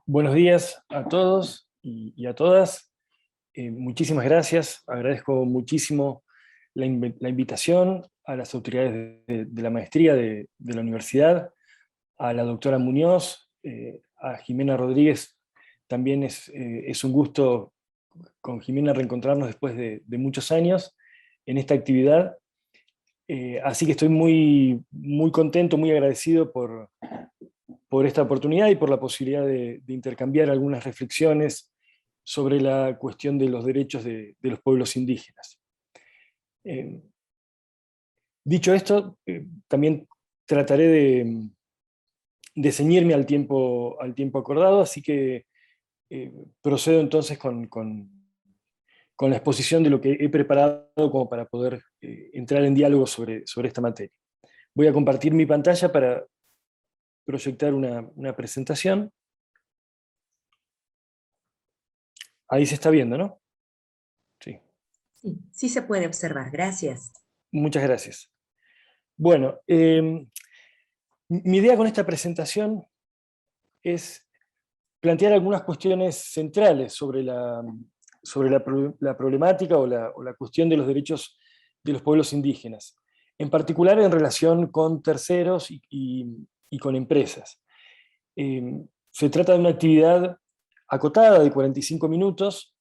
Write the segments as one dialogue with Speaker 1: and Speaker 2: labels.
Speaker 1: Buenos días a todos y a todas. Muchísimas gracias. Agradezco muchísimo la invitación a las autoridades de la maestría de la universidad, a la doctora Muñoz, a Jimena Rodríguez. También es un gusto con Jimena reencontrarnos después de muchos años en esta actividad. Así que estoy muy contento, muy agradecido por esta oportunidad y por la posibilidad de intercambiar algunas reflexiones sobre la cuestión de los derechos de los pueblos indígenas. Dicho esto, también trataré de ceñirme al tiempo acordado, así que procedo entonces con la exposición de lo que he preparado como para poder entrar en diálogo sobre esta materia. Voy a compartir mi pantalla para proyectar una presentación. Ahí se está viendo, ¿no? Sí.
Speaker 2: Sí, sí se puede observar, gracias.
Speaker 1: Muchas gracias. Bueno, mi idea con esta presentación es plantear algunas cuestiones centrales sobre la problemática o la cuestión de los derechos de los pueblos indígenas, en particular en relación con terceros y con empresas. Se trata de una actividad acotada de 45 minutos,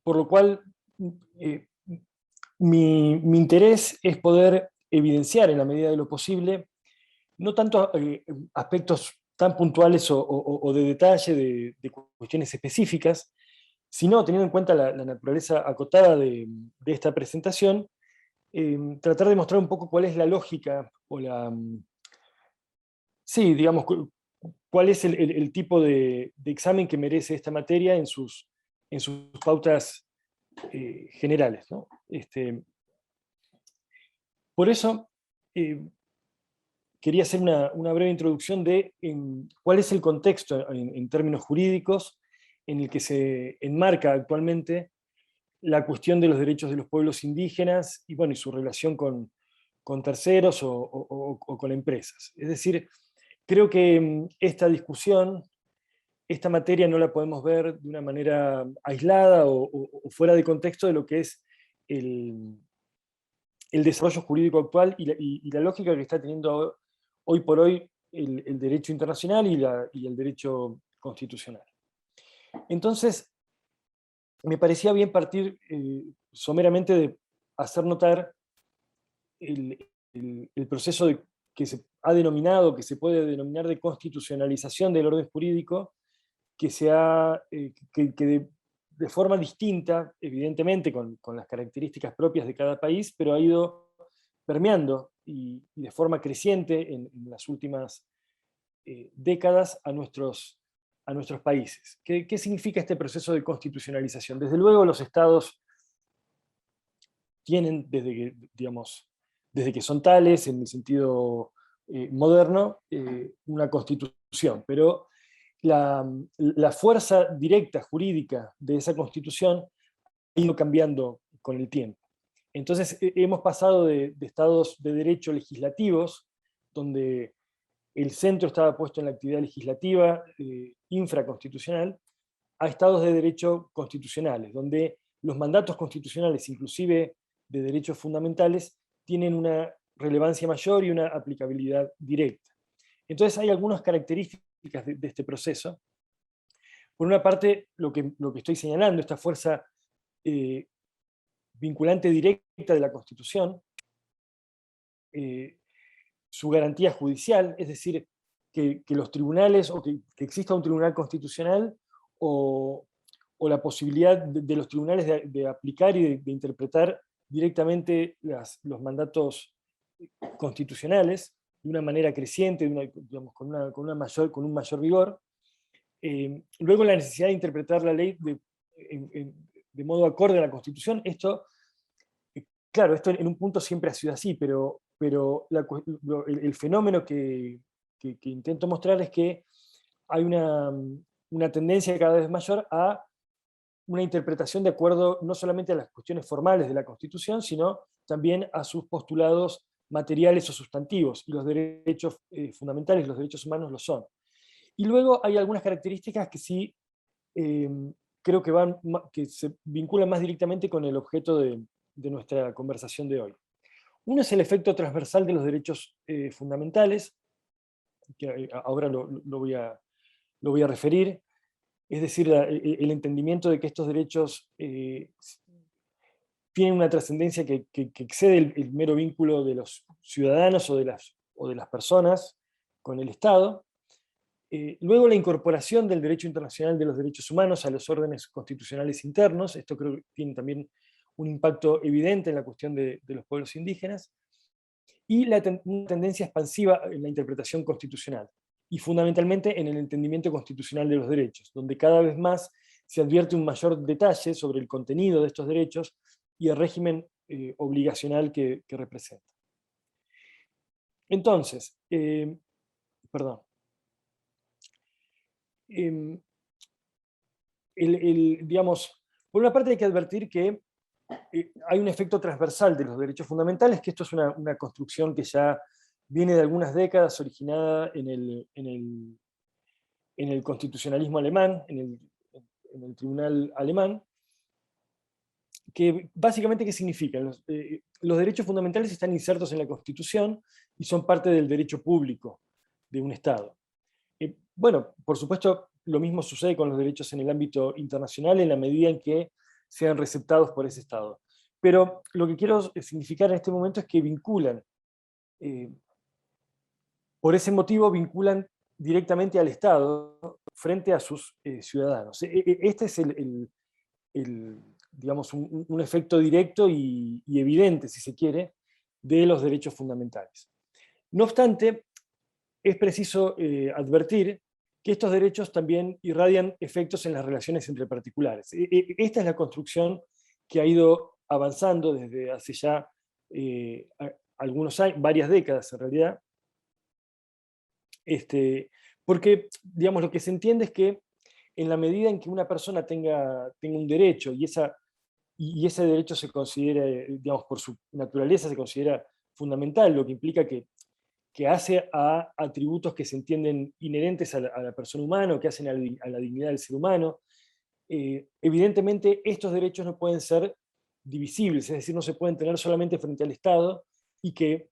Speaker 1: por lo cual mi interés es poder evidenciar en la medida de lo posible no tanto aspectos tan puntuales o de detalle de cuestiones específicas, sino teniendo en cuenta la naturaleza acotada de esta presentación, tratar de mostrar un poco cuál es la lógica sí, digamos, cuál es el tipo de examen que merece esta materia en sus pautas generales, ¿no? Por eso, quería hacer una breve introducción de cuál es el contexto en términos jurídicos en el que se enmarca actualmente la cuestión de los derechos de los pueblos indígenas y, bueno, y su relación con terceros o con empresas. Es decir, creo que esta discusión, esta materia no la podemos ver de una manera aislada o fuera de contexto de lo que es el desarrollo jurídico actual y la lógica que está teniendo hoy por hoy el derecho internacional y el derecho constitucional. Entonces, me parecía bien partir someramente de hacer notar el proceso que se ha denominado, que se puede denominar de constitucionalización del orden jurídico, que de forma distinta, evidentemente con las características propias de cada país, pero ha ido permeando y de forma creciente en las últimas décadas a nuestros países. ¿Qué significa este proceso de constitucionalización? Desde luego los estados tienen, desde que son tales, en el sentido moderno, una constitución, pero la fuerza directa jurídica de esa constitución ha ido cambiando con el tiempo. Entonces hemos pasado de estados de derecho legislativos, donde el centro estaba puesto en la actividad legislativa infraconstitucional, a estados de derecho constitucionales, donde los mandatos constitucionales, inclusive de derechos fundamentales, tienen una relevancia mayor y una aplicabilidad directa. Entonces hay algunas características de este proceso. Por una parte, lo que estoy señalando, esta fuerza vinculante directa de la Constitución, su garantía judicial, es decir, que los tribunales, o que exista un tribunal constitucional, o la posibilidad de los tribunales de aplicar y de interpretar directamente los mandatos constitucionales de una manera creciente, con un mayor vigor. Luego la necesidad de interpretar la ley de modo acorde a la Constitución. Claro, esto en un punto siempre ha sido así, pero el fenómeno que intento mostrar es que hay una tendencia cada vez mayor a una interpretación de acuerdo no solamente a las cuestiones formales de la Constitución, sino también a sus postulados materiales o sustantivos, y los derechos fundamentales, los derechos humanos lo son. Y luego hay algunas características que sí creo que se vinculan más directamente con el objeto de nuestra conversación de hoy. Uno es el efecto transversal de los derechos fundamentales, que ahora lo voy a referir, es decir, el entendimiento de que estos derechos tienen una trascendencia que excede el mero vínculo de los ciudadanos o de las personas con el Estado. Luego la incorporación del derecho internacional de los derechos humanos a los órdenes constitucionales internos, esto creo que tiene también un impacto evidente en la cuestión de los pueblos indígenas, y una tendencia expansiva en la interpretación constitucional, y fundamentalmente en el entendimiento constitucional de los derechos, donde cada vez más se advierte un mayor detalle sobre el contenido de estos derechos y el régimen obligacional que representa. Entonces, perdón. Digamos, por una parte hay que advertir que hay un efecto transversal de los derechos fundamentales, que esto es una construcción que ya viene de algunas décadas, originada en el constitucionalismo alemán, en el tribunal alemán, que básicamente, ¿qué significa? Los derechos fundamentales están insertos en la Constitución y son parte del derecho público de un Estado. Bueno, por supuesto, lo mismo sucede con los derechos en el ámbito internacional en la medida en que sean receptados por ese Estado. Pero lo que quiero significar en este momento es que vinculan, por ese motivo vinculan directamente al Estado frente a sus ciudadanos. Este es digamos, un efecto directo y evidente, si se quiere, de los derechos fundamentales. No obstante, es preciso advertir que estos derechos también irradian efectos en las relaciones entre particulares. Esta es la construcción que ha ido avanzando desde hace ya algunos años, varias décadas en realidad, porque, digamos, lo que se entiende es que en la medida en que una persona tenga un derecho y ese derecho se considera, digamos, por su naturaleza se considera fundamental, lo que implica que hace a atributos que se entienden inherentes a la persona humana, que hacen a la dignidad del ser humano. Evidentemente, estos derechos no pueden ser divisibles, es decir, no se pueden tener solamente frente al Estado, y que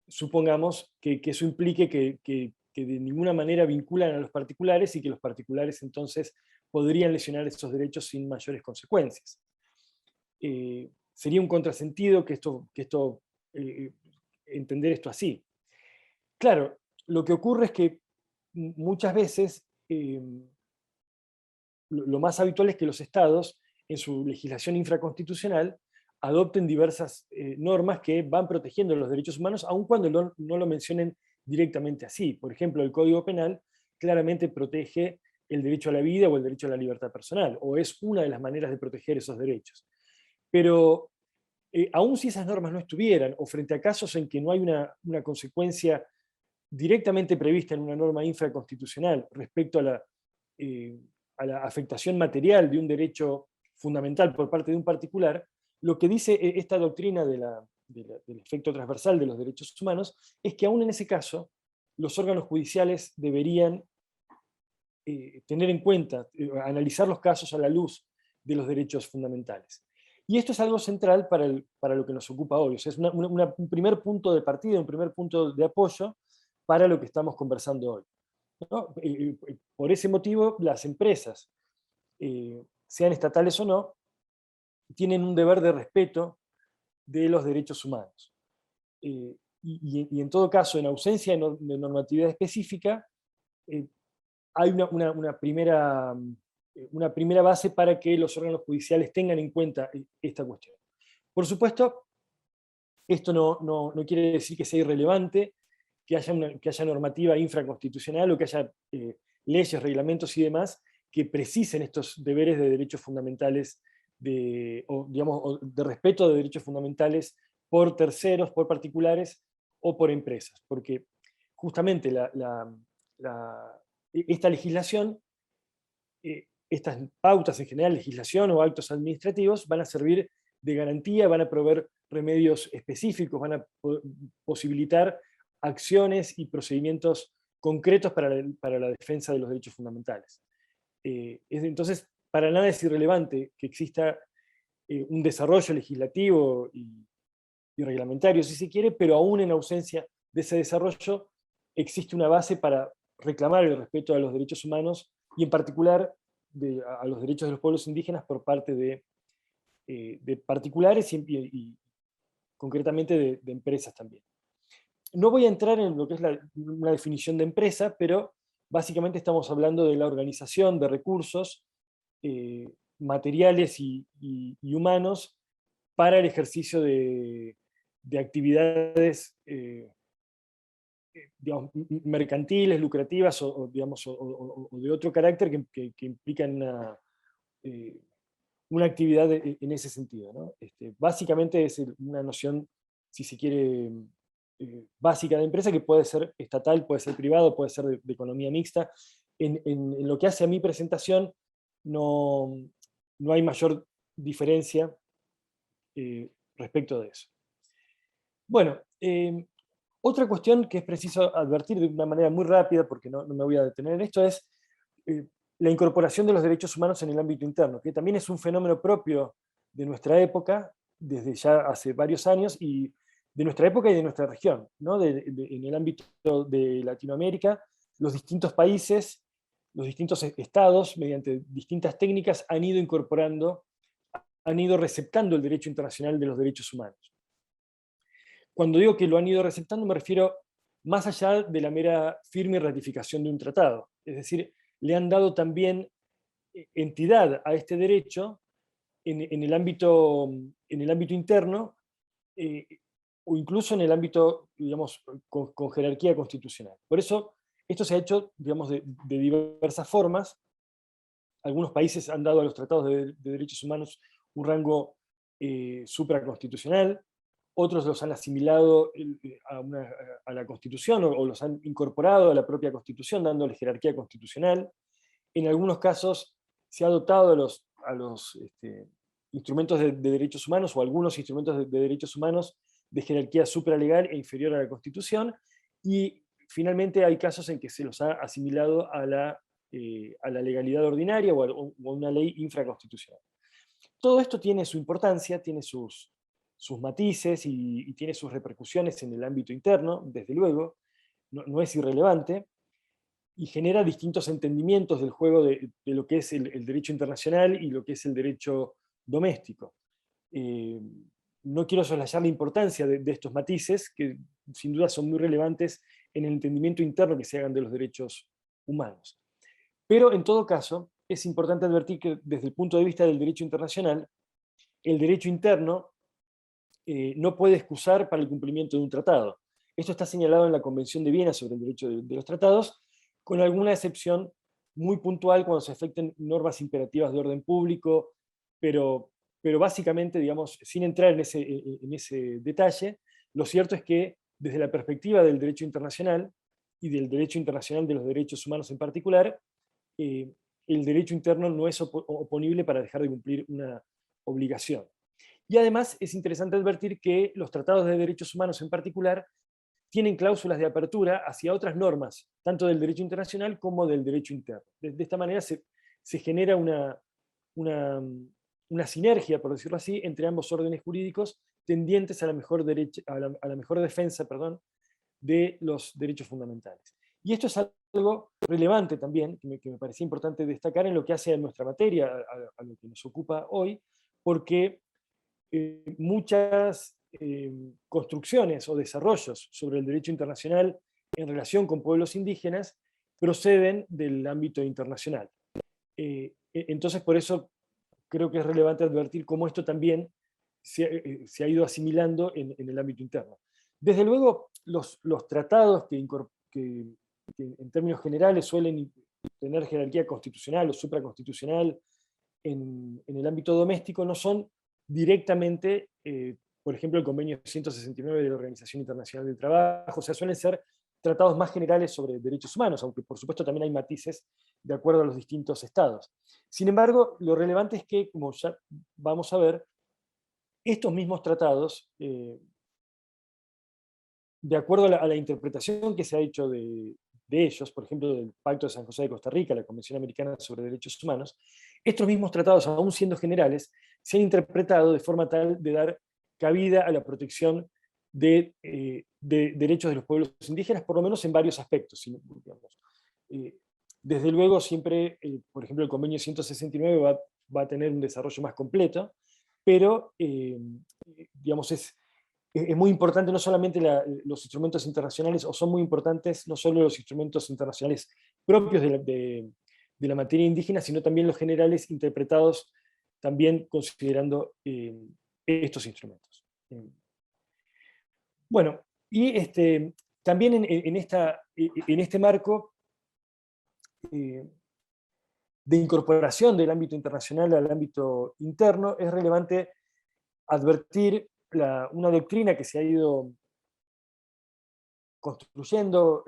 Speaker 1: supongamos que eso implique que de ninguna manera vinculan a los particulares y que los particulares entonces podrían lesionar esos derechos sin mayores consecuencias. Sería un contrasentido entender esto así. Claro, lo que ocurre es que muchas veces lo más habitual es que los estados, en su legislación infraconstitucional, adopten diversas normas que van protegiendo los derechos humanos, aun cuando no lo mencionen directamente así. Por ejemplo, el Código Penal claramente protege el derecho a la vida o el derecho a la libertad personal, o es una de las maneras de proteger esos derechos. Pero aun si esas normas no estuvieran, o frente a casos en que no hay una consecuencia directamente prevista en una norma infraconstitucional respecto a la afectación material de un derecho fundamental por parte de un particular, lo que dice esta doctrina del efecto transversal de los derechos humanos es que aún en ese caso los órganos judiciales deberían tener en cuenta, analizar los casos a la luz de los derechos fundamentales. Y esto es algo central para lo que nos ocupa hoy. O sea, es un primer punto de partida, un primer punto de apoyo para lo que estamos conversando hoy, ¿no? Por ese motivo, las empresas, sean estatales o no, tienen un deber de respeto de los derechos humanos. Y en todo caso, en ausencia de normatividad específica, hay una primera base para que los órganos judiciales tengan en cuenta esta cuestión. Por supuesto, esto no quiere decir que sea irrelevante que haya normativa infraconstitucional o que haya leyes, reglamentos y demás que precisen estos deberes de derechos fundamentales, de respeto de derechos fundamentales por terceros, por particulares o por empresas. Porque justamente esta legislación, estas pautas en general, legislación o actos administrativos, van a servir de garantía, van a proveer remedios específicos, van a posibilitar acciones y procedimientos concretos para la defensa de los derechos fundamentales. Entonces, para nada es irrelevante que exista un desarrollo legislativo y reglamentario, si se quiere, pero aún en ausencia de ese desarrollo, existe una base para reclamar el respeto a los derechos humanos y en particular a los derechos de los pueblos indígenas por parte de particulares y concretamente de empresas también. No voy a entrar en lo que es una definición de empresa, pero básicamente estamos hablando de la organización de recursos materiales y humanos para el ejercicio de actividades digamos, mercantiles, lucrativas digamos, o de otro carácter que implican una actividad en ese sentido, ¿no? Básicamente es una noción, si se quiere, básica de empresa, que puede ser estatal, puede ser privado, puede ser de economía mixta. En lo que hace a mi presentación, no hay mayor diferencia respecto de eso. Bueno, otra cuestión que es preciso advertir de una manera muy rápida, porque no me voy a detener en esto, es la incorporación de los derechos humanos en el ámbito interno, que también es un fenómeno propio de nuestra época, desde ya hace varios años, y de nuestra época y de nuestra región, ¿no? En el ámbito de Latinoamérica, los distintos países, los distintos estados, mediante distintas técnicas, han ido incorporando, han ido receptando el derecho internacional de los derechos humanos. Cuando digo que lo han ido receptando, me refiero más allá de la mera firme ratificación de un tratado. Es decir, le han dado también entidad a este derecho en el ámbito interno, o incluso en el ámbito, digamos, con jerarquía constitucional. Por eso, esto se ha hecho, digamos, de diversas formas. Algunos países han dado a los tratados de derechos humanos un rango supraconstitucional, otros los han asimilado a la Constitución o los han incorporado a la propia Constitución, dándole jerarquía constitucional. En algunos casos se ha dotado a los instrumentos de derechos humanos o algunos instrumentos de derechos humanos de jerarquía supralegal e inferior a la Constitución, y finalmente hay casos en que se los ha asimilado a la legalidad ordinaria o a una ley infraconstitucional. Todo esto tiene su importancia, tiene sus matices y tiene sus repercusiones en el ámbito interno, desde luego, no es irrelevante, y genera distintos entendimientos del juego de lo que es el derecho internacional y lo que es el derecho doméstico. No quiero soslayar la importancia de estos matices, que sin duda son muy relevantes en el entendimiento interno que se hagan de los derechos humanos. Pero en todo caso, es importante advertir que desde el punto de vista del derecho internacional, el derecho interno no puede excusar para el cumplimiento de un tratado. Esto está señalado en la Convención de Viena sobre el derecho de los tratados, con alguna excepción muy puntual cuando se afecten normas imperativas de orden público, pero básicamente, digamos, sin entrar en ese detalle, lo cierto es que desde la perspectiva del derecho internacional y del derecho internacional de los derechos humanos en particular, el derecho interno no es oponible para dejar de cumplir una obligación. Y además es interesante advertir que los tratados de derechos humanos en particular tienen cláusulas de apertura hacia otras normas, tanto del derecho internacional como del derecho interno. De esta manera se genera una sinergia, por decirlo así, entre ambos órdenes jurídicos tendientes a la mejor defensa, de los derechos fundamentales. Y esto es algo relevante también, que me parecía importante destacar en lo que hace a nuestra materia, a lo que nos ocupa hoy, porque muchas construcciones o desarrollos sobre el derecho internacional en relación con pueblos indígenas proceden del ámbito internacional. Entonces, por eso creo que es relevante advertir cómo esto también se ha ido asimilando en el ámbito interno. Desde luego, los tratados que en términos generales suelen tener jerarquía constitucional o supraconstitucional en el ámbito doméstico no son directamente, por ejemplo, el convenio 169 de la Organización Internacional del Trabajo, o sea, suelen ser tratados más generales sobre derechos humanos, aunque por supuesto también hay matices de acuerdo a los distintos estados. Sin embargo, lo relevante es que, como ya vamos a ver, estos mismos tratados, de acuerdo a la interpretación que se ha hecho de de ellos, por ejemplo, del Pacto de San José de Costa Rica, la Convención Americana sobre Derechos Humanos, estos mismos tratados, aún siendo generales, se han interpretado de forma tal de dar cabida a la protección de derechos de los pueblos indígenas, por lo menos en varios aspectos. Digamos. Desde luego, siempre, por ejemplo, el convenio 169 va a tener un desarrollo más completo, pero digamos, es muy importante no solamente los instrumentos internacionales, o son muy importantes no solo los instrumentos internacionales propios de la materia indígena, sino también los generales interpretados también considerando estos instrumentos. Bueno, y también en este marco de incorporación del ámbito internacional al ámbito interno, es relevante advertir una doctrina que se ha ido construyendo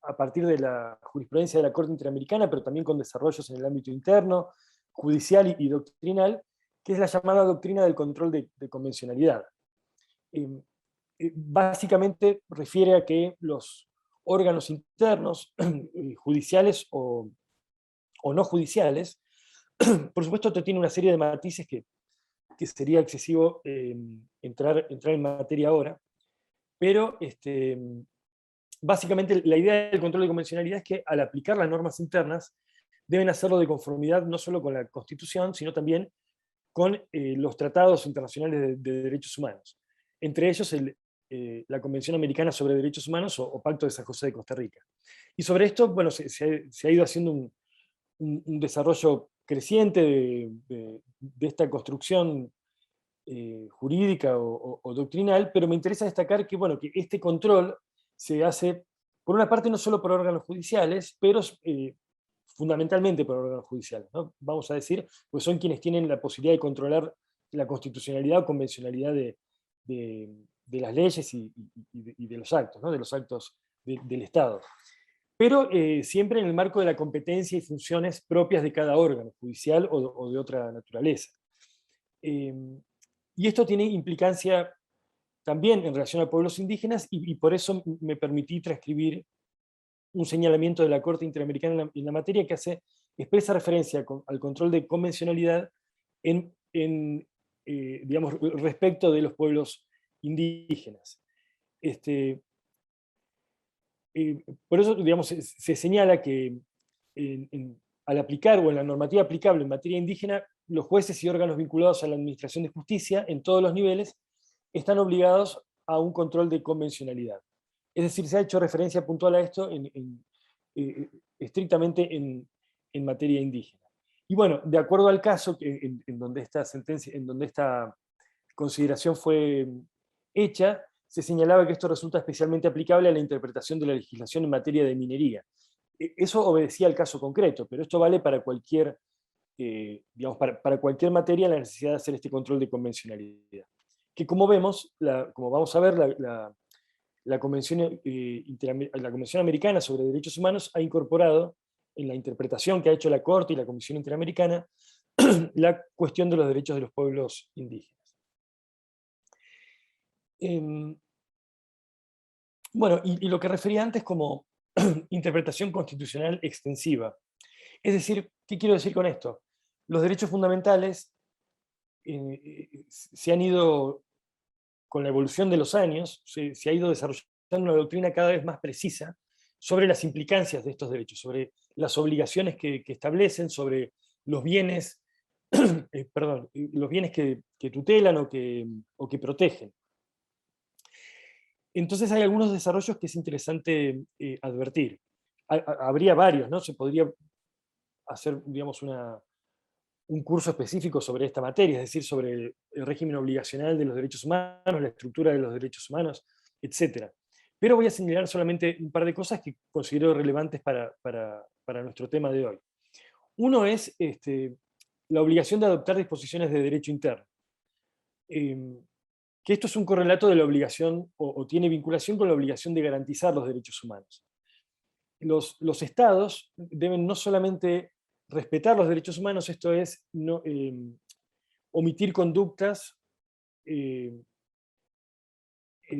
Speaker 1: a partir de la jurisprudencia de la Corte Interamericana, pero también con desarrollos en el ámbito interno, judicial y doctrinal, que es la llamada doctrina del control de convencionalidad. Básicamente refiere a que los órganos internos, judiciales o no judiciales, por supuesto esto tiene una serie de matices que sería excesivo entrar en materia ahora, pero básicamente la idea del control de convencionalidad es que al aplicar las normas internas deben hacerlo de conformidad no solo con la Constitución, sino también con los tratados internacionales de derechos humanos, entre ellos la Convención Americana sobre Derechos Humanos o Pacto de San José de Costa Rica. Y sobre esto, bueno, se ha ido haciendo un desarrollo creciente de esta construcción jurídica o doctrinal, pero me interesa destacar que, bueno, que este control se hace, por una parte, no solo por órganos judiciales, pero fundamentalmente por órganos judiciales, ¿no? Vamos a decir, pues son quienes tienen la posibilidad de controlar la constitucionalidad o convencionalidad de las leyes y de los actos, ¿no? De los actos del Estado. Pero siempre en el marco de la competencia y funciones propias de cada órgano, judicial o de otra naturaleza. Y esto tiene implicancia también en relación a pueblos indígenas, y por eso me permití transcribir un señalamiento de la Corte Interamericana en la materia que expresa referencia al control de convencionalidad digamos, respecto de los pueblos indígenas. Por eso, digamos, se señala que al aplicar o en la normativa aplicable en materia indígena, los jueces y órganos vinculados a la administración de justicia en todos los niveles están obligados a un control de convencionalidad. Es decir, se ha hecho referencia puntual a esto estrictamente en materia indígena. Y bueno, de acuerdo al caso en donde esta sentencia, en donde esta consideración fue hecha, se señalaba que esto resulta especialmente aplicable a la interpretación de la legislación en materia de minería. Eso obedecía al caso concreto, pero esto vale para cualquier, digamos, para cualquier materia la necesidad de hacer este control de convencionalidad. Que como vemos, como vamos a ver, la Convención Americana sobre Derechos Humanos ha incorporado en la interpretación que ha hecho la Corte y la Comisión Interamericana la cuestión de los derechos de los pueblos indígenas. Bueno, y lo que refería antes como interpretación constitucional extensiva. Es decir, ¿qué quiero decir con esto? Los derechos fundamentales se han ido, con la evolución de los años, se ha ido desarrollando una doctrina cada vez más precisa sobre las implicancias de estos derechos, sobre las obligaciones que establecen, sobre los bienes, perdón, los bienes que tutelan o que protegen. Entonces hay algunos desarrollos que es interesante advertir. Habría varios, ¿no? Se podría hacer, digamos, un curso específico sobre esta materia, es decir, sobre el régimen obligacional de los derechos humanos, la estructura de los derechos humanos, etc. Pero voy a señalar solamente un par de cosas que considero relevantes para nuestro tema de hoy. Uno es la obligación de adoptar disposiciones de derecho interno. Que esto es un correlato de la obligación, o tiene vinculación con la obligación de garantizar los derechos humanos. Los estados deben no solamente respetar los derechos humanos, esto es, omitir conductas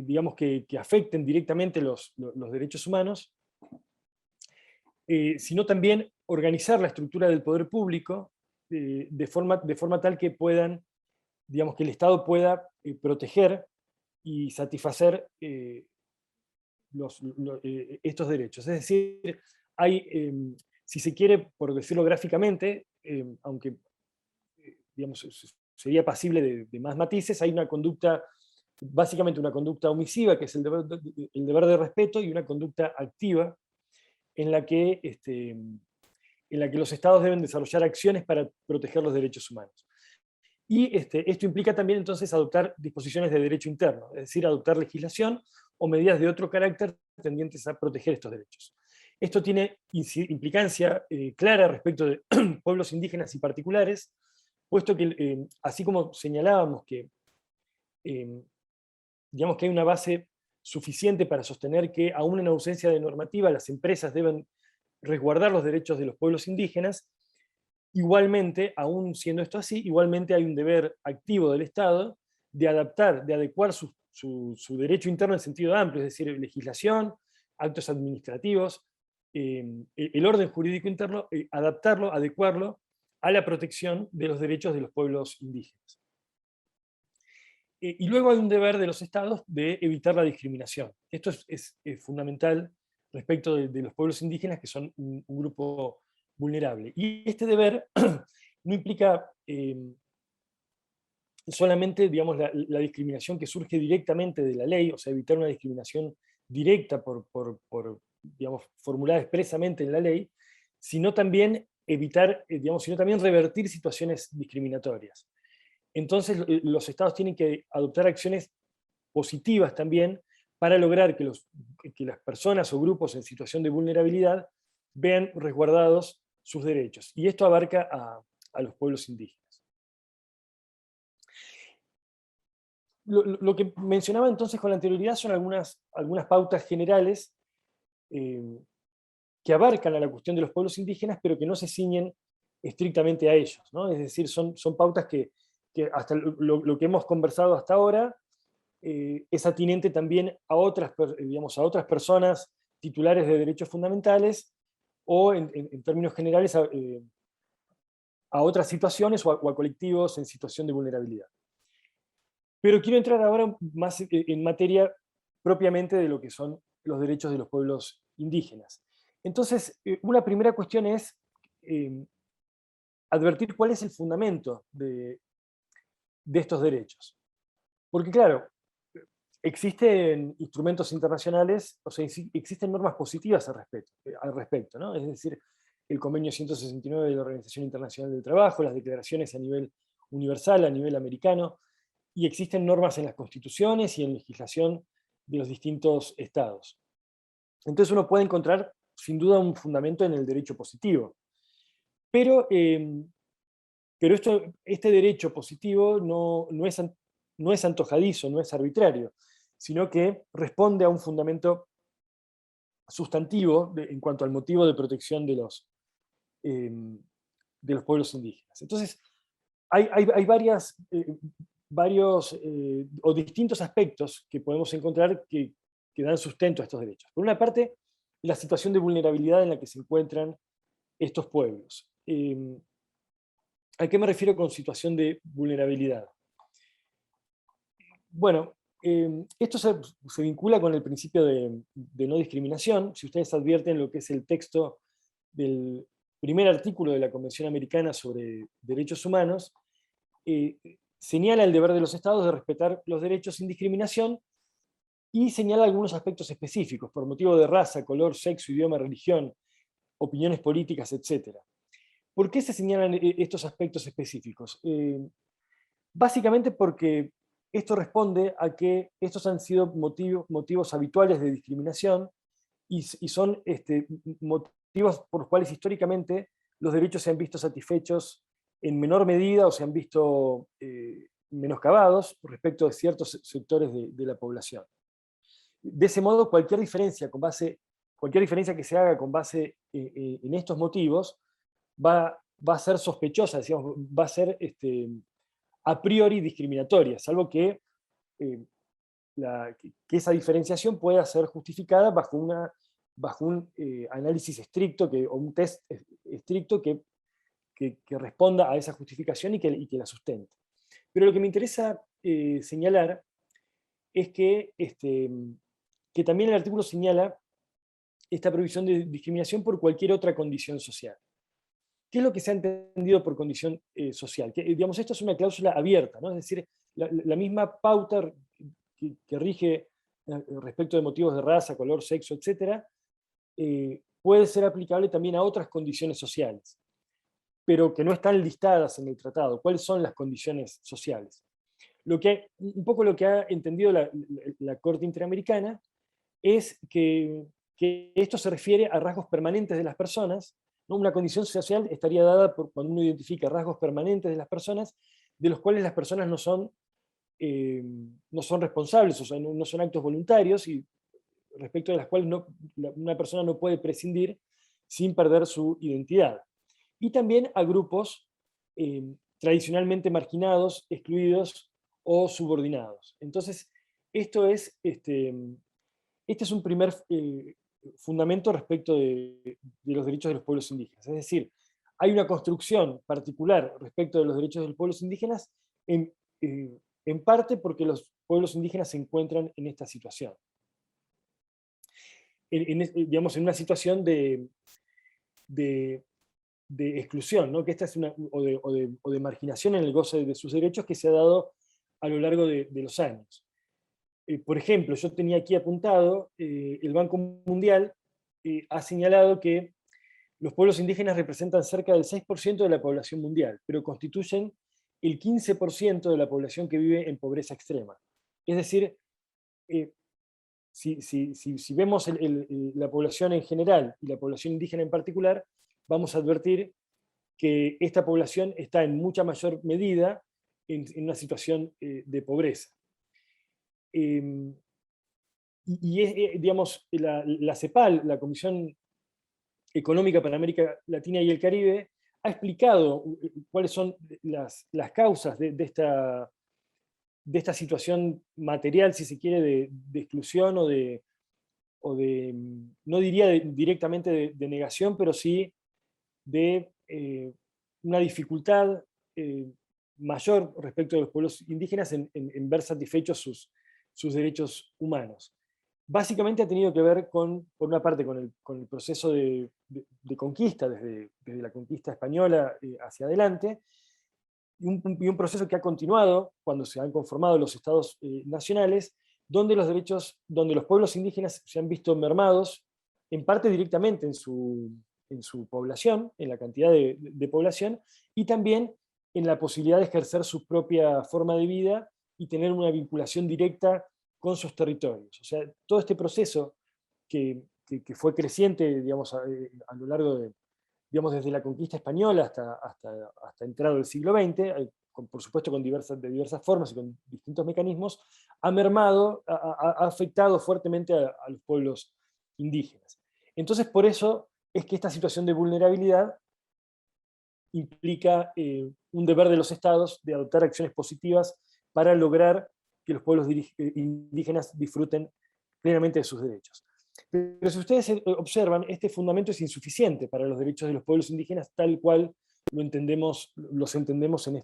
Speaker 1: digamos que afecten directamente los derechos humanos, sino también organizar la estructura del poder público de forma tal que puedan, digamos, que el Estado pueda proteger y satisfacer estos derechos. Es decir, hay, si se quiere, por decirlo gráficamente, aunque digamos, sería pasible de más matices, hay una conducta, básicamente una conducta omisiva, que es el deber de respeto, y una conducta activa, en la que, en la que los estados deben desarrollar acciones para proteger los derechos humanos. Y esto implica también entonces adoptar disposiciones de derecho interno, es decir, adoptar legislación o medidas de otro carácter tendientes a proteger estos derechos. Esto tiene implicancia clara respecto de pueblos indígenas y particulares, puesto que, así como señalábamos que, digamos que hay una base suficiente para sostener que, aún en ausencia de normativa, las empresas deben resguardar los derechos de los pueblos indígenas, igualmente, aún siendo esto así, igualmente hay un deber activo del Estado de adaptar, de adecuar su derecho interno en sentido amplio, es decir, legislación, actos administrativos, el orden jurídico interno, adaptarlo, adecuarlo a la protección de los derechos de los pueblos indígenas. Y luego hay un deber de los estados de evitar la discriminación. Esto es fundamental respecto de los pueblos indígenas, que son un grupo vulnerable. Y este deber no implica solamente, digamos, la discriminación que surge directamente de la ley, o sea, evitar una discriminación directa digamos, formulada expresamente en la ley, sino también evitar, digamos, sino también revertir situaciones discriminatorias. Entonces, los estados tienen que adoptar acciones positivas también para lograr que las personas o grupos en situación de vulnerabilidad vean resguardados sus derechos. Y esto abarca a los pueblos indígenas. Lo que mencionaba entonces con anterioridad son algunas pautas generales que abarcan a la cuestión de los pueblos indígenas, pero que no se ciñen estrictamente a ellos, ¿no? Es decir, son pautas que hasta lo que hemos conversado hasta ahora es atinente también a digamos, a otras personas titulares de derechos fundamentales, o en términos generales a otras situaciones o a colectivos en situación de vulnerabilidad. Pero quiero entrar ahora más en materia propiamente de lo que son los derechos de los pueblos indígenas. Entonces, una primera cuestión es advertir cuál es el fundamento de estos derechos. Porque claro, existen instrumentos internacionales, o sea, existen normas positivas al respecto, ¿no? Es decir, el convenio 169 de la Organización Internacional del Trabajo, las declaraciones a nivel universal, a nivel americano, y existen normas en las constituciones y en legislación de los distintos estados. Entonces uno puede encontrar, sin duda, un fundamento en el derecho positivo. Pero este derecho positivo no es antojadizo, no es arbitrario, sino que responde a un fundamento sustantivo en cuanto al motivo de protección de los pueblos indígenas. Entonces, hay varios o distintos aspectos que podemos encontrar que dan sustento a estos derechos. Por una parte, la situación de vulnerabilidad en la que se encuentran estos pueblos. ¿A qué me refiero con situación de vulnerabilidad? Bueno, esto se vincula con el principio de no discriminación. Si ustedes advierten lo que es el texto del primer artículo de la Convención Americana sobre Derechos Humanos, señala el deber de los estados de respetar los derechos sin discriminación y señala algunos aspectos específicos, por motivo de raza, color, sexo, idioma, religión, opiniones políticas, etc. ¿Por qué se señalan estos aspectos específicos? Básicamente porque esto responde a que estos han sido motivos habituales de discriminación y son motivos por los cuales históricamente los derechos se han visto satisfechos en menor medida o se han visto menoscabados respecto de ciertos sectores de la población. De ese modo, cualquier diferencia que se haga con base en estos motivos va a ser sospechosa, digamos, va a ser a priori discriminatoria, salvo que esa diferenciación pueda ser justificada bajo una bajo un análisis estricto, o un test estricto que responda a esa justificación y que la sustente. Pero lo que me interesa señalar es que también el artículo señala esta prohibición de discriminación por cualquier otra condición social. ¿Qué es lo que se ha entendido por condición social? Que, digamos, esto es una cláusula abierta, ¿no? Es decir, la misma pauta que rige respecto de motivos de raza, color, sexo, etc., puede ser aplicable también a otras condiciones sociales, pero que no están listadas en el tratado. ¿Cuáles son las condiciones sociales? Un poco lo que ha entendido la Corte Interamericana es que esto se refiere a rasgos permanentes de las personas, ¿no? Una condición social estaría dada cuando uno identifica rasgos permanentes de las personas, de los cuales las personas no son responsables, o sea, no son actos voluntarios, y respecto de las cuales una persona no puede prescindir sin perder su identidad. Y también a grupos tradicionalmente marginados, excluidos o subordinados. Entonces, este es un primer fundamento respecto de los derechos de los pueblos indígenas. Es decir, hay una construcción particular respecto de los derechos de los pueblos indígenas, en parte porque los pueblos indígenas se encuentran en esta situación. Digamos, en una situación de exclusión, ¿no? Que esta es o de marginación en el goce de sus derechos que se ha dado a lo largo de los años. Por ejemplo, yo tenía aquí apuntado, el Banco Mundial ha señalado que los pueblos indígenas representan cerca del 6% de la población mundial, pero constituyen el 15% de la población que vive en pobreza extrema. Es decir, si vemos la población en general y la población indígena en particular, vamos a advertir que esta población está en mucha mayor medida en una situación de pobreza. Digamos, la CEPAL, la Comisión Económica para América Latina y el Caribe, ha explicado cuáles son las causas de esta situación material, si se quiere, de exclusión o de, no diría directamente de negación, pero sí de una dificultad mayor respecto de los pueblos indígenas en ver satisfechos sus derechos humanos. Básicamente ha tenido que ver por una parte, con el proceso de conquista, desde la conquista española hacia adelante, y un proceso que ha continuado cuando se han conformado los estados nacionales, donde los pueblos indígenas se han visto mermados, en parte directamente en su población, en la cantidad de población, y también en la posibilidad de ejercer su propia forma de vida y tener una vinculación directa con sus territorios. O sea, todo este proceso que fue creciente, digamos, a lo largo digamos, desde la conquista española hasta entrado el siglo XX, por supuesto de diversas formas y con distintos mecanismos, ha mermado, ha afectado fuertemente a los pueblos indígenas. Entonces, por eso es que esta situación de vulnerabilidad implica un deber de los estados de adoptar acciones positivas para lograr que los pueblos indígenas disfruten plenamente de sus derechos. Pero si ustedes observan, este fundamento es insuficiente para los derechos de los pueblos indígenas tal cual los entendemos en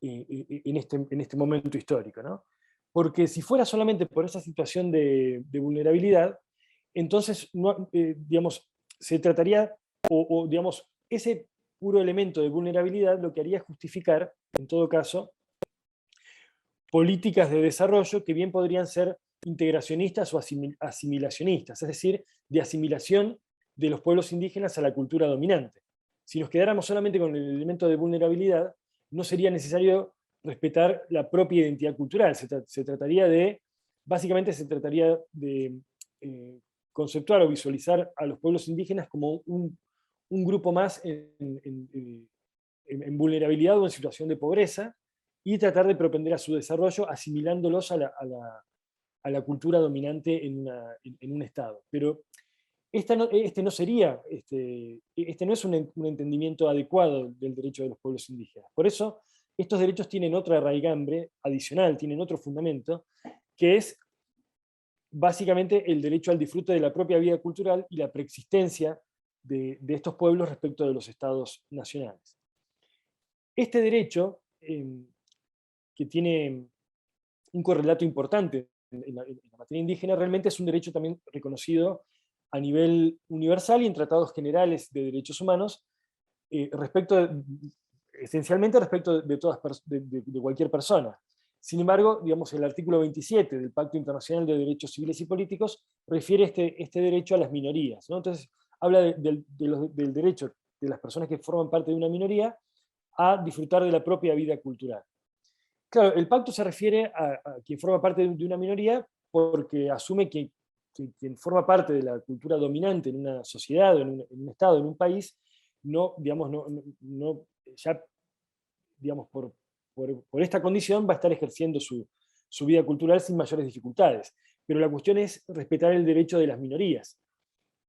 Speaker 1: este momento histórico, ¿no? Porque si fuera solamente por esa situación de vulnerabilidad, entonces, digamos, se trataría, digamos, ese puro elemento de vulnerabilidad lo que haría es justificar, en todo caso, políticas de desarrollo que bien podrían ser integracionistas o asimilacionistas, es decir, de asimilación de los pueblos indígenas a la cultura dominante. Si nos quedáramos solamente con el elemento de vulnerabilidad, no sería necesario respetar la propia identidad cultural. Básicamente se trataría de conceptuar o visualizar a los pueblos indígenas como un grupo más en vulnerabilidad o en situación de pobreza, y tratar de propender a su desarrollo asimilándolos a la cultura dominante en un Estado. Pero este no es un entendimiento adecuado del derecho de los pueblos indígenas. Por eso, estos derechos tienen otra raigambre adicional, tienen otro fundamento, que es básicamente el derecho al disfrute de la propia vida cultural y la preexistencia de estos pueblos respecto de los estados nacionales. Este derecho, que tiene un correlato importante en la materia indígena, realmente es un derecho también reconocido a nivel universal y en tratados generales de derechos humanos, esencialmente respecto de cualquier persona. Sin embargo, digamos, el artículo 27 del Pacto Internacional de Derechos Civiles y Políticos refiere este derecho a las minorías, ¿no? Entonces, habla del derecho de las personas que forman parte de una minoría a disfrutar de la propia vida cultural. Claro, el pacto se refiere a quien forma parte de una minoría porque asume que quien forma parte de la cultura dominante en una sociedad, en un estado, en un país, no, digamos, ya, digamos, por esta condición va a estar ejerciendo su vida cultural sin mayores dificultades. Pero la cuestión es respetar el derecho de las minorías.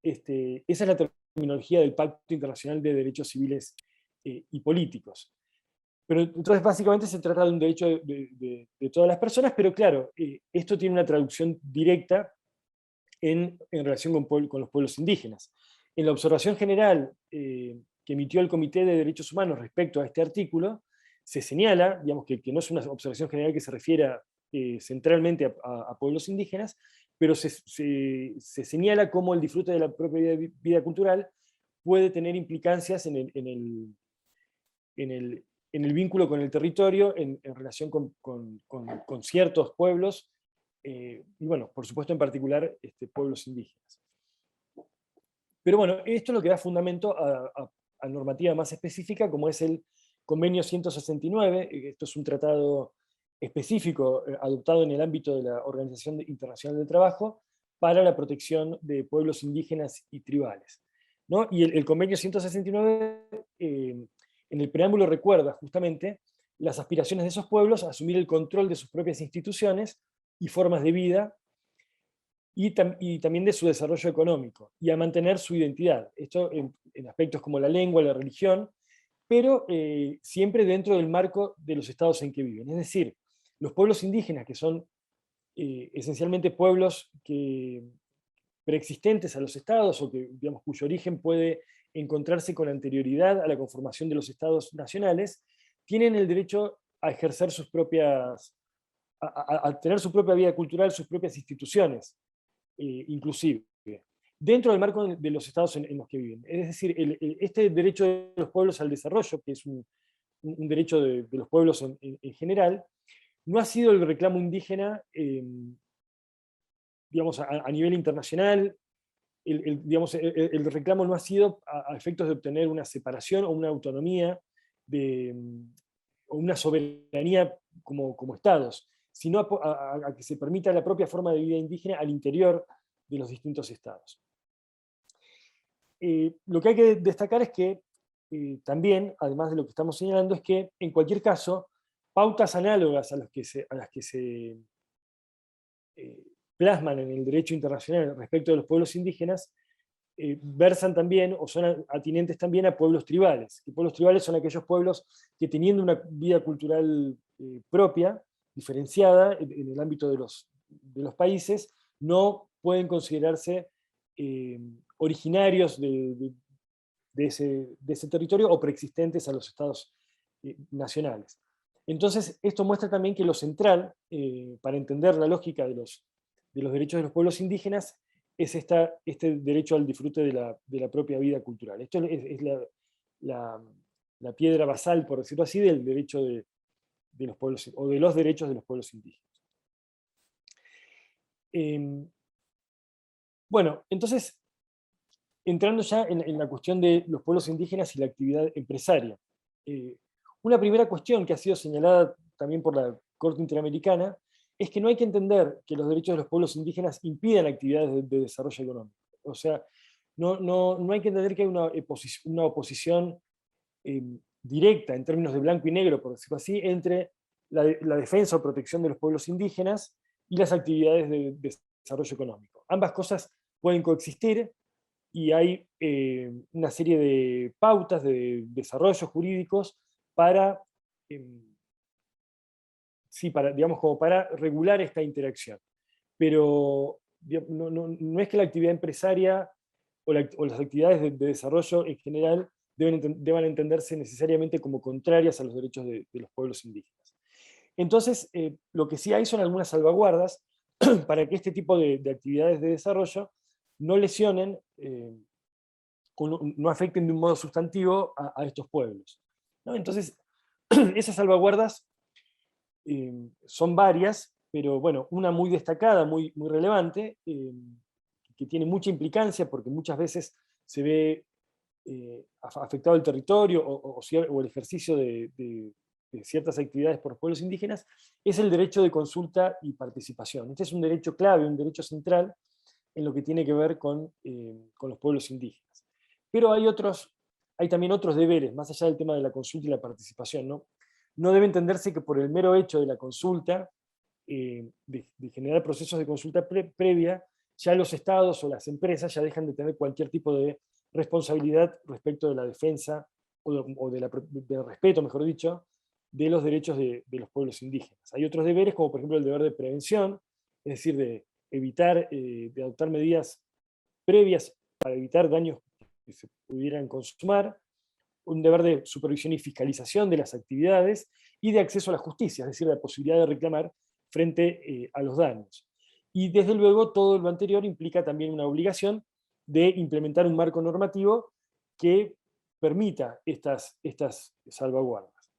Speaker 1: Esa es la terminología del Pacto Internacional de Derechos Civiles y Políticos. Pero entonces básicamente se trata de un derecho de todas las personas, pero claro, esto tiene una traducción directa en relación con los pueblos indígenas. En la observación general que emitió el Comité de Derechos Humanos respecto a este artículo, se señala, digamos, que no es una observación general que se refiera centralmente a pueblos indígenas, pero se señala cómo el disfrute de la propia vida cultural puede tener implicancias en el vínculo con el territorio en relación con ciertos pueblos, y bueno, por supuesto en particular pueblos indígenas. Pero bueno, esto es lo que da fundamento a normativa más específica, como es el Convenio 169, esto es un tratado específico adoptado en el ámbito de la Organización Internacional del Trabajo para la protección de pueblos indígenas y tribales, ¿no? Y el Convenio 169 en el preámbulo recuerda justamente las aspiraciones de esos pueblos a asumir el control de sus propias instituciones y formas de vida, y también de su desarrollo económico, y a mantener su identidad. Esto en aspectos como la lengua, la religión, pero siempre dentro del marco de los estados en que viven. Es decir, los pueblos indígenas, que son esencialmente pueblos preexistentes a los estados, o que, digamos, cuyo origen puede encontrarse con anterioridad a la conformación de los estados nacionales, tienen el derecho a ejercer sus propias, a tener su propia vida cultural, sus propias instituciones, inclusive, dentro del marco de los estados en los que viven. Es decir, este derecho de los pueblos al desarrollo, que es un derecho de los pueblos en general, no ha sido el reclamo indígena, digamos, a nivel internacional. Digamos, el reclamo no ha sido a efectos de obtener una separación o una autonomía o una soberanía como estados, sino a que se permita la propia forma de vida indígena al interior de los distintos estados. Lo que hay que destacar es que también, además de lo que estamos señalando, es que en cualquier caso, pautas análogas a las que se plasman en el derecho internacional respecto de los pueblos indígenas, versan también, o son atinentes también a pueblos tribales. Y pueblos tribales son aquellos pueblos que, teniendo una vida cultural propia, diferenciada en el ámbito de los países, no pueden considerarse originarios de ese territorio o preexistentes a los estados nacionales. Entonces, esto muestra también que lo central, para entender la lógica de los derechos de los pueblos indígenas, es este derecho al disfrute de la propia vida cultural. Esto es la piedra basal, por decirlo así, del derecho de los pueblos, o de los derechos de los pueblos indígenas. Bueno, entonces, entrando ya en la cuestión de los pueblos indígenas y la actividad empresaria. Una primera cuestión que ha sido señalada también por la Corte Interamericana es que no hay que entender que los derechos de los pueblos indígenas impidan actividades de desarrollo económico. O sea, no hay que entender que hay una oposición directa, en términos de blanco y negro, por decirlo así, entre la defensa o protección de los pueblos indígenas y las actividades de desarrollo económico. Ambas cosas pueden coexistir, y hay una serie de pautas de desarrollos jurídicos para, sí, digamos, como para regular esta interacción. Pero no es que la actividad empresaria o las actividades de desarrollo en general deban entenderse necesariamente como contrarias a los derechos de los pueblos indígenas. Entonces, lo que sí hay son algunas salvaguardas para que este tipo de actividades de desarrollo no lesionen, no afecten de un modo sustantivo a estos pueblos, ¿no? Entonces, esas salvaguardas son varias, pero bueno, una muy destacada, muy relevante, que tiene mucha implicancia porque muchas veces se ve afectado el territorio o el ejercicio de ciertas actividades por los pueblos indígenas, es el derecho de consulta y participación. Este es un derecho clave, un derecho central en lo que tiene que ver con los pueblos indígenas. Pero hay también otros deberes, más allá del tema de la consulta y la participación, ¿no? No debe entenderse que por el mero hecho de la consulta, de generar procesos de consulta previa, ya los estados o las empresas ya dejan de tener cualquier tipo de responsabilidad respecto de la defensa o del respeto, mejor dicho, de los derechos de los pueblos indígenas. Hay otros deberes, como por ejemplo el deber de prevención, es decir, de evitar, de adoptar medidas previas para evitar daños que se pudieran consumar, un deber de supervisión y fiscalización de las actividades y de acceso a la justicia, es decir, la posibilidad de reclamar frente a los daños. Y desde luego todo lo anterior implica también una obligación de implementar un marco normativo que permita estas salvaguardas.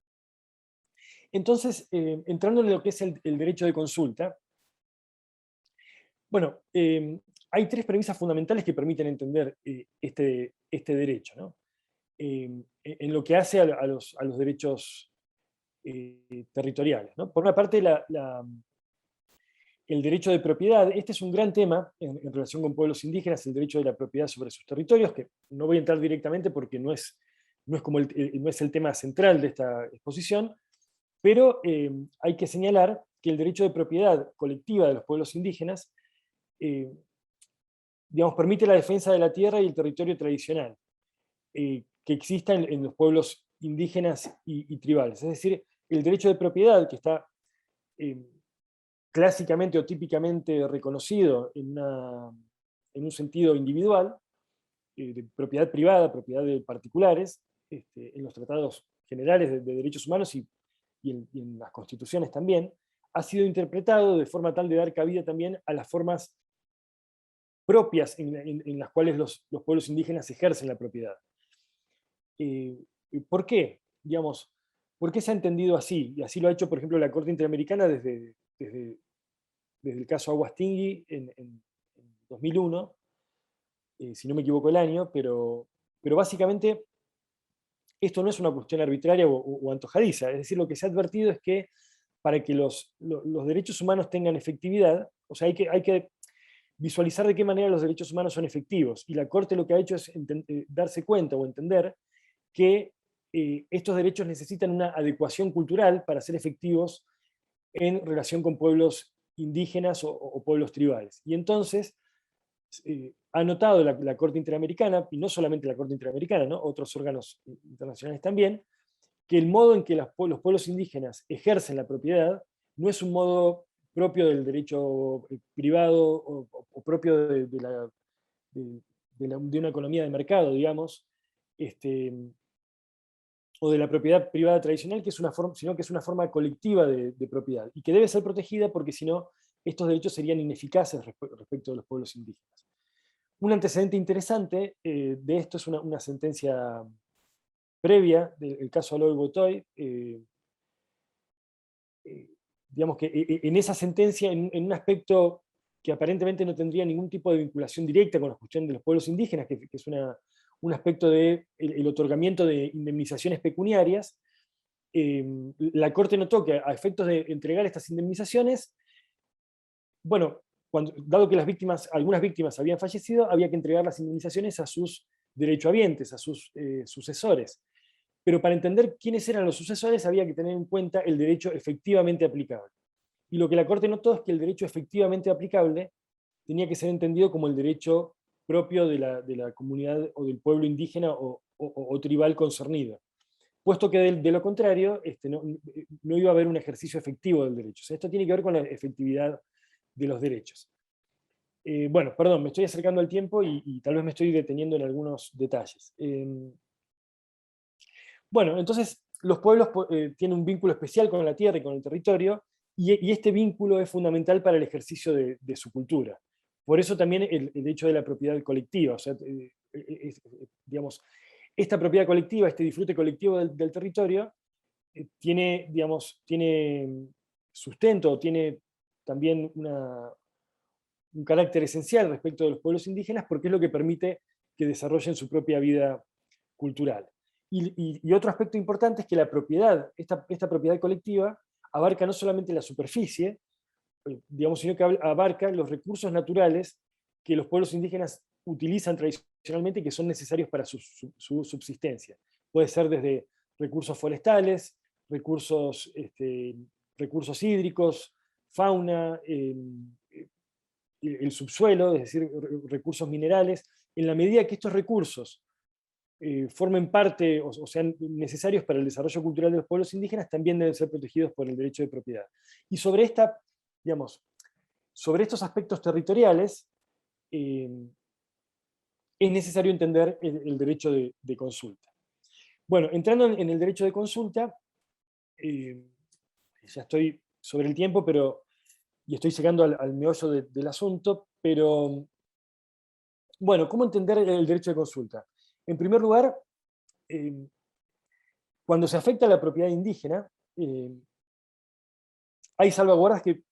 Speaker 1: Entonces, entrando en lo que es el derecho de consulta, bueno, hay tres premisas fundamentales que permiten entender este derecho, ¿no? En lo que hace a los derechos territoriales, ¿no? Por una parte, el derecho de propiedad. Este es un gran tema en relación con pueblos indígenas, el derecho de la propiedad sobre sus territorios, que no voy a entrar directamente porque no es el tema central de esta exposición, pero hay que señalar que el derecho de propiedad colectiva de los pueblos indígenas digamos, permite la defensa de la tierra y el territorio tradicional que exista en los pueblos indígenas y tribales. Es decir, el derecho de propiedad, que está clásicamente o típicamente reconocido en un sentido individual, de propiedad privada, propiedad de particulares, en los tratados generales de derechos humanos y en las constituciones también, ha sido interpretado de forma tal de dar cabida también a las formas propias en las cuales los pueblos indígenas ejercen la propiedad. ¿Por qué? Digamos, ¿por qué se ha entendido así? Y así lo ha hecho, por ejemplo, la Corte Interamericana desde el caso Aguastingui en 2001, si no me equivoco el año, pero básicamente esto no es una cuestión arbitraria o antojadiza. Es decir, lo que se ha advertido es que para que los derechos humanos tengan efectividad, o sea, hay que visualizar de qué manera los derechos humanos son efectivos. Y la Corte lo que ha hecho es darse cuenta o entender que estos derechos necesitan una adecuación cultural para ser efectivos en relación con pueblos indígenas o pueblos tribales. Y entonces ha notado la Corte Interamericana, y no solamente la Corte Interamericana, ¿no? Otros órganos internacionales también, que el modo en que los pueblos indígenas ejercen la propiedad no es un modo propio del derecho privado o propio de una economía de mercado, digamos, o de la propiedad privada tradicional, sino que es una forma colectiva de propiedad, y que debe ser protegida porque si no, estos derechos serían ineficaces respecto de los pueblos indígenas. Un antecedente interesante de esto es una sentencia previa del caso Aloy Botoy, digamos que en esa sentencia, en un aspecto que aparentemente no tendría ningún tipo de vinculación directa con la cuestión de los pueblos indígenas, que es un aspecto del otorgamiento de indemnizaciones pecuniarias, la Corte notó que a efectos de entregar estas indemnizaciones, bueno, dado que algunas víctimas habían fallecido, había que entregar las indemnizaciones a sus derechohabientes, a sus sucesores. Pero para entender quiénes eran los sucesores había que tener en cuenta el derecho efectivamente aplicable. Y lo que la Corte notó es que el derecho efectivamente aplicable tenía que ser entendido como el derecho propio de la comunidad o del pueblo indígena o tribal concernido, puesto que de lo contrario no iba a haber un ejercicio efectivo del derecho. O sea, esto tiene que ver con la efectividad de los derechos. Bueno, perdón, me estoy acercando al tiempo y tal vez me estoy deteniendo en algunos detalles. Bueno, entonces los pueblos tienen un vínculo especial con la tierra y con el territorio, y este vínculo es fundamental para el ejercicio de su cultura. Por eso también el hecho de la propiedad colectiva, o sea, digamos, esta propiedad colectiva, este disfrute colectivo del territorio, tiene, digamos, tiene sustento, tiene también un carácter esencial respecto de los pueblos indígenas, porque es lo que permite que desarrollen su propia vida cultural. Y otro aspecto importante es que la propiedad, esta propiedad colectiva, abarca no solamente la superficie, digamos, sino que abarca los recursos naturales que los pueblos indígenas utilizan tradicionalmente y que son necesarios para su subsistencia. Puede ser desde recursos forestales, recursos hídricos, fauna, el subsuelo, es decir, recursos minerales, en la medida que estos recursos formen parte o sean necesarios para el desarrollo cultural de los pueblos indígenas, también deben ser protegidos por el derecho de propiedad. Y digamos, sobre estos aspectos territoriales, es necesario entender el derecho de consulta. Bueno, entrando en el derecho de consulta, ya estoy sobre el tiempo, y estoy llegando al meollo del asunto, pero bueno, ¿cómo entender el derecho de consulta? En primer lugar, cuando se afecta a la propiedad indígena, hay salvaguardas que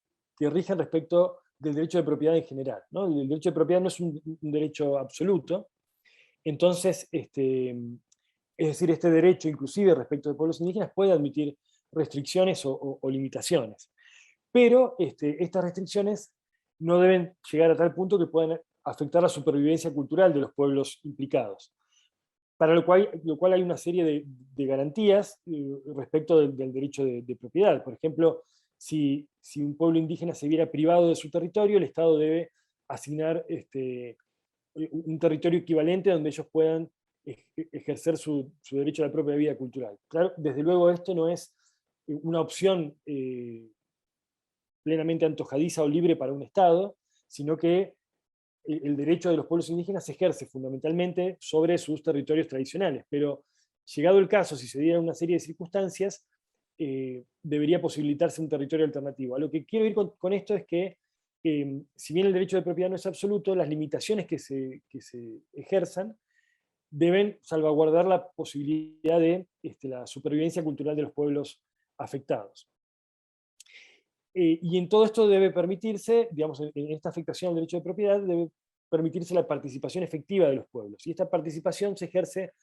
Speaker 1: rigen respecto del derecho de propiedad en general, ¿no? El derecho de propiedad no es un derecho absoluto, entonces, es decir, este derecho, inclusive respecto de pueblos indígenas, puede admitir restricciones o limitaciones. Pero estas restricciones no deben llegar a tal punto que puedan afectar la supervivencia cultural de los pueblos implicados. Para lo cual hay una serie de garantías respecto del derecho de propiedad. Por ejemplo, si un pueblo indígena se viera privado de su territorio, el Estado debe asignar un territorio equivalente donde ellos puedan ejercer su derecho a la propia vida cultural. Claro, desde luego esto no es una opción plenamente antojadiza o libre para un Estado, sino que el derecho de los pueblos indígenas se ejerce fundamentalmente sobre sus territorios tradicionales, pero llegado el caso, si se diera una serie de circunstancias, debería posibilitarse un territorio alternativo. A lo que quiero ir con esto es que, si bien el derecho de propiedad no es absoluto, las limitaciones que se ejerzan deben salvaguardar la posibilidad de la supervivencia cultural de los pueblos afectados. Y en todo esto debe permitirse, digamos, en esta afectación al derecho de propiedad, debe permitirse la participación efectiva de los pueblos. Y esta participación se ejerce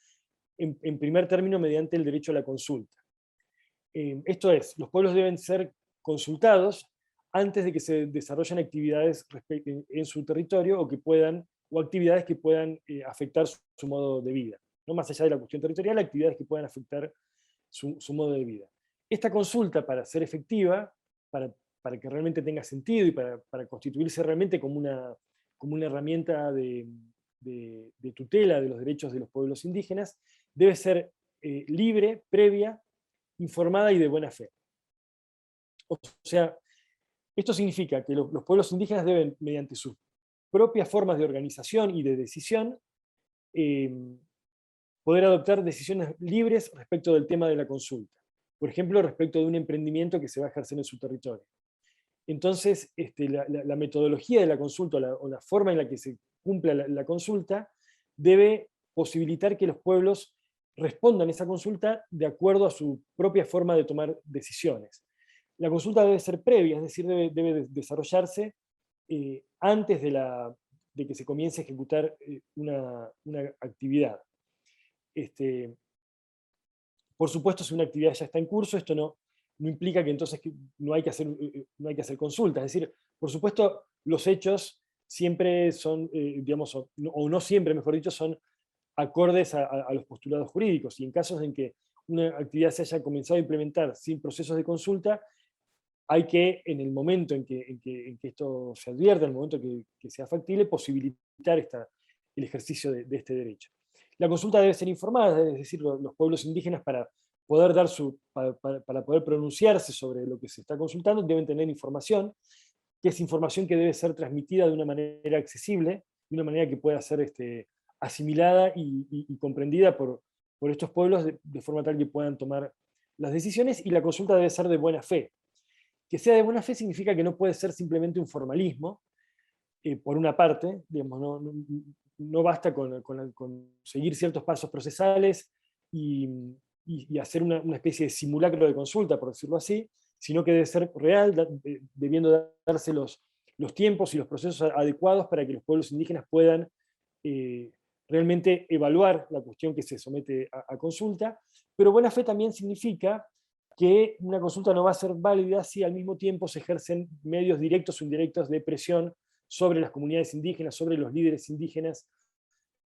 Speaker 1: en primer término mediante el derecho a la consulta. Esto es, los pueblos deben ser consultados antes de que se desarrollen actividades en su territorio o actividades que puedan afectar su modo de vida. No más allá de la cuestión territorial, actividades que puedan afectar su modo de vida. Esta consulta, para ser efectiva, para que realmente tenga sentido y para constituirse realmente como una herramienta de tutela de los derechos de los pueblos indígenas, debe ser libre, previa, informada y de buena fe. O sea, esto significa que los pueblos indígenas deben, mediante sus propias formas de organización y de decisión, poder adoptar decisiones libres respecto del tema de la consulta. Por ejemplo, respecto de un emprendimiento que se va a ejercer en su territorio. Entonces, la metodología de la consulta o la forma en la que se cumpla la consulta debe posibilitar que los pueblos respondan a esa consulta de acuerdo a su propia forma de tomar decisiones. La consulta debe ser previa, es decir, debe desarrollarse antes de que se comience a ejecutar una actividad. Por supuesto, si una actividad ya está en curso, esto no implica que entonces no hay que hacer consultas. Es decir, por supuesto, los hechos siempre son, digamos, o no siempre, mejor dicho, son acordes a los postulados jurídicos. Y en casos en que una actividad se haya comenzado a implementar sin procesos de consulta, hay que, en el momento en que esto se advierta, en el momento que sea factible, posibilitar el ejercicio de este derecho. La consulta debe ser informada, es decir, los pueblos indígenas para poder para poder pronunciarse sobre lo que se está consultando deben tener información, que es información que debe ser transmitida de una manera accesible, de una manera que pueda ser asimilada y comprendida por estos pueblos de forma tal que puedan tomar las decisiones, y la consulta debe ser de buena fe. Que sea de buena fe significa que no puede ser simplemente un formalismo, por una parte, digamos, no basta con seguir ciertos pasos procesales y hacer una especie de simulacro de consulta, por decirlo así, sino que debe ser real, debiendo darse los tiempos y los procesos adecuados para que los pueblos indígenas puedan realmente evaluar la cuestión que se somete a consulta. Pero buena fe también significa que una consulta no va a ser válida si al mismo tiempo se ejercen medios directos o indirectos de presión sobre las comunidades indígenas, sobre los líderes indígenas,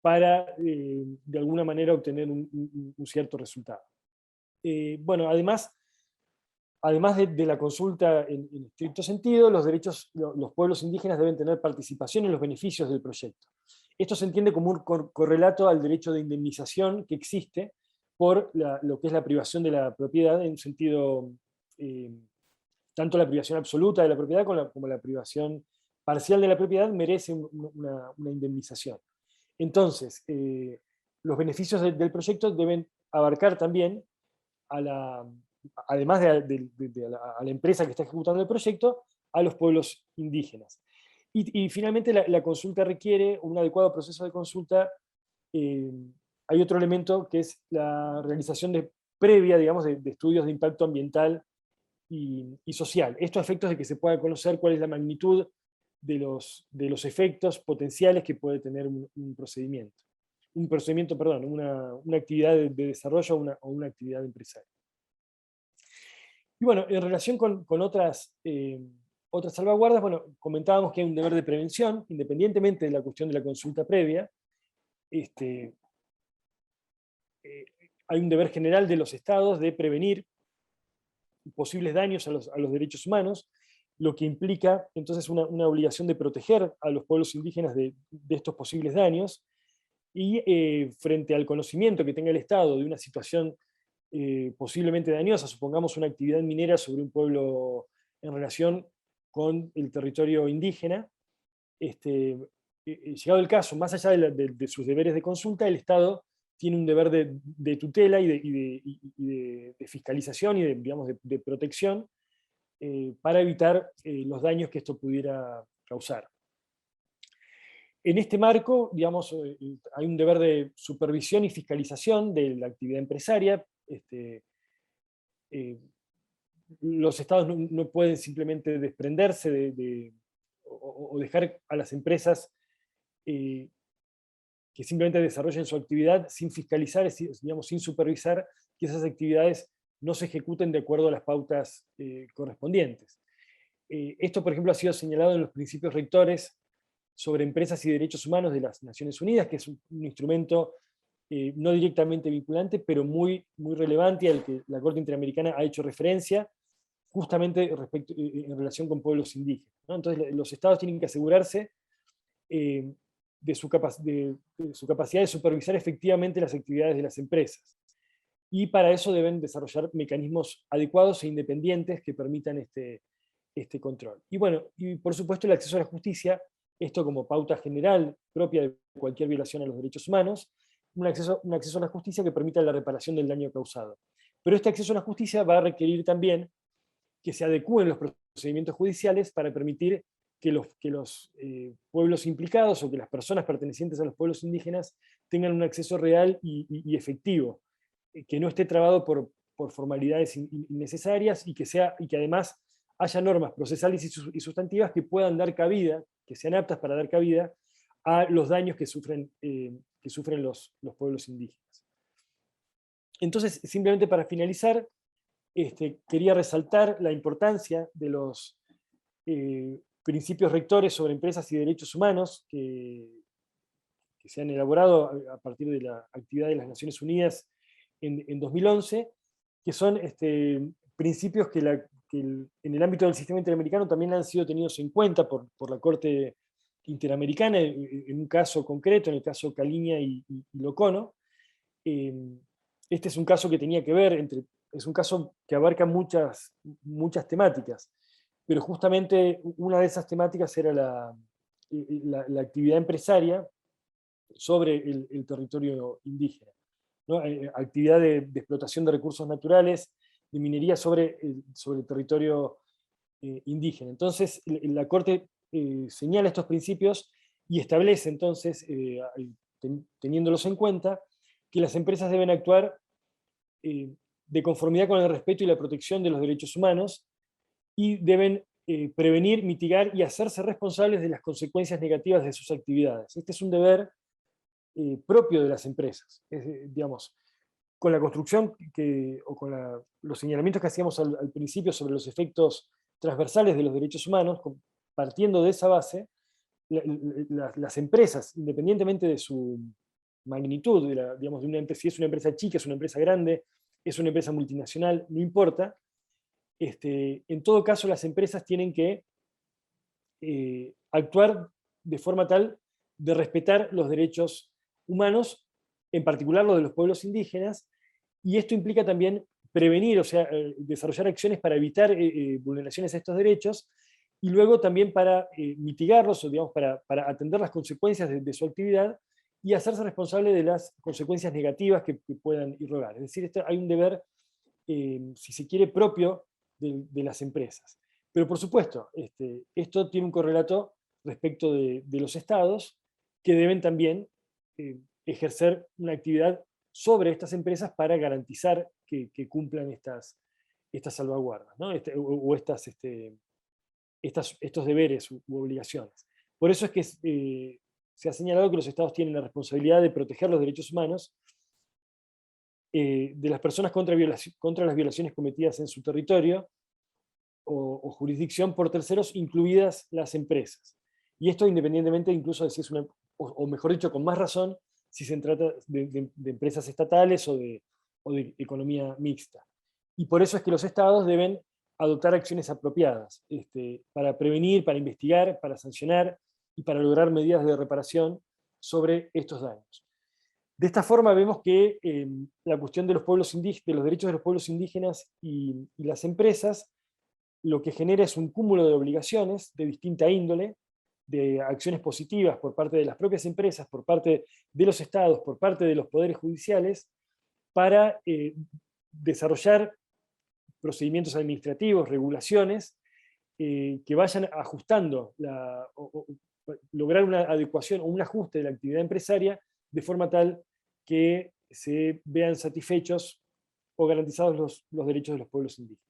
Speaker 1: para de alguna manera obtener un cierto resultado. Bueno, además de la consulta en estricto sentido, los pueblos indígenas deben tener participación en los beneficios del proyecto. Esto se entiende como un correlato al derecho de indemnización que existe por lo que es la privación de la propiedad, en un sentido, tanto la privación absoluta de la propiedad como la privación parcial de la propiedad merece una indemnización. Entonces, los beneficios del proyecto deben abarcar también, además a la empresa que está ejecutando el proyecto, a los pueblos indígenas. Y finalmente la consulta requiere un adecuado proceso de consulta. Hay otro elemento que es la realización previa, digamos, de estudios de impacto ambiental y social. Esto a efectos de que se pueda conocer cuál es la magnitud de los efectos potenciales que puede tener un procedimiento. Perdón, una actividad de desarrollo o una actividad empresaria. Y bueno, en relación con otras salvaguardas, bueno, comentábamos que hay un deber de prevención, independientemente de la cuestión de la consulta previa. Hay un deber general de los estados de prevenir posibles daños a los derechos humanos, lo que implica entonces una obligación de proteger a los pueblos indígenas de estos posibles daños, y frente al conocimiento que tenga el Estado de una situación posiblemente dañosa, supongamos una actividad minera sobre un pueblo en relación con el territorio indígena, llegado el caso, más allá de sus deberes de consulta, el Estado tiene un deber de tutela y de fiscalización y digamos, de protección, para evitar los daños que esto pudiera causar. En este marco, digamos, hay un deber de supervisión y fiscalización de la actividad empresaria. Los estados no pueden simplemente desprenderse o dejar a las empresas que simplemente desarrollen su actividad sin fiscalizar, digamos, sin supervisar que esas actividades no se ejecuten de acuerdo a las pautas correspondientes. Esto, por ejemplo, ha sido señalado en los principios rectores sobre empresas y derechos humanos de las Naciones Unidas, que es un instrumento no directamente vinculante, pero muy, muy relevante, al que la Corte Interamericana ha hecho referencia, justamente en relación con pueblos indígenas, ¿no? Entonces los estados tienen que asegurarse de su capacidad de supervisar efectivamente las actividades de las empresas. Y para eso deben desarrollar mecanismos adecuados e independientes que permitan este control. Y bueno, y por supuesto el acceso a la justicia, esto como pauta general propia de cualquier violación a los derechos humanos, un acceso a la justicia que permita la reparación del daño causado. Pero este acceso a la justicia va a requerir también que se adecúen los procedimientos judiciales para permitir que los pueblos implicados o que las personas pertenecientes a los pueblos indígenas tengan un acceso real y efectivo, que no esté trabado por formalidades innecesarias, y que además haya normas procesales y sustantivas que puedan dar cabida, que sean aptas para dar cabida a los daños que sufren los pueblos indígenas. Entonces, simplemente para finalizar, quería resaltar la importancia de los principios rectores sobre empresas y derechos humanos que se han elaborado a partir de la actividad de las Naciones Unidas en 2011, que son principios que en el ámbito del sistema interamericano también han sido tenidos en cuenta por la Corte Interamericana, en un caso concreto, en el caso Caliña y Locono. Este es un caso que tenía que ver es un caso que abarca muchas temáticas, pero justamente una de esas temáticas era la actividad empresaria sobre el territorio indígena, ¿no? Actividad de explotación de recursos naturales, de minería sobre el territorio indígena. Entonces, la Corte señala estos principios y establece entonces, teniéndolos en cuenta, que las empresas deben actuar de conformidad con el respeto y la protección de los derechos humanos, y deben prevenir, mitigar y hacerse responsables de las consecuencias negativas de sus actividades. Este es un deber propio de las empresas. Digamos, con la construcción o con los señalamientos que hacíamos al principio sobre los efectos transversales de los derechos humanos, partiendo de esa base, las empresas, independientemente de su magnitud, digamos, si es una empresa chica, es una empresa grande, es una empresa multinacional, no importa, en todo caso las empresas tienen que actuar de forma tal de respetar los derechos humanos, en particular los de los pueblos indígenas, y esto implica también prevenir, o sea, desarrollar acciones para evitar vulneraciones a estos derechos, y luego también para mitigarlos, o digamos, para atender las consecuencias de su actividad, y hacerse responsable de las consecuencias negativas que puedan irrogar. Es decir, hay un deber, si se quiere, propio de las empresas. Pero por supuesto, esto tiene un correlato respecto de los estados, que deben también ejercer una actividad sobre estas empresas para garantizar que cumplan estas salvaguardas, ¿no? O estos deberes u obligaciones. Por eso es que se ha señalado que los estados tienen la responsabilidad de proteger los derechos humanos de las personas contra las violaciones cometidas en su territorio o jurisdicción por terceros, incluidas las empresas. Y esto independientemente incluso de si es o mejor dicho, con más razón, si se trata de empresas estatales o de economía mixta. Y por eso es que los estados deben adoptar acciones apropiadas para prevenir, para investigar, para sancionar y para lograr medidas de reparación sobre estos daños. De esta forma vemos que la cuestión de los derechos de los pueblos indígenas y las empresas lo que genera es un cúmulo de obligaciones de distinta índole, de acciones positivas por parte de las propias empresas, por parte de los estados, por parte de los poderes judiciales, para desarrollar procedimientos administrativos, regulaciones, que vayan ajustando, lograr una adecuación o un ajuste de la actividad empresaria de forma tal que se vean satisfechos o garantizados los derechos de los pueblos indígenas.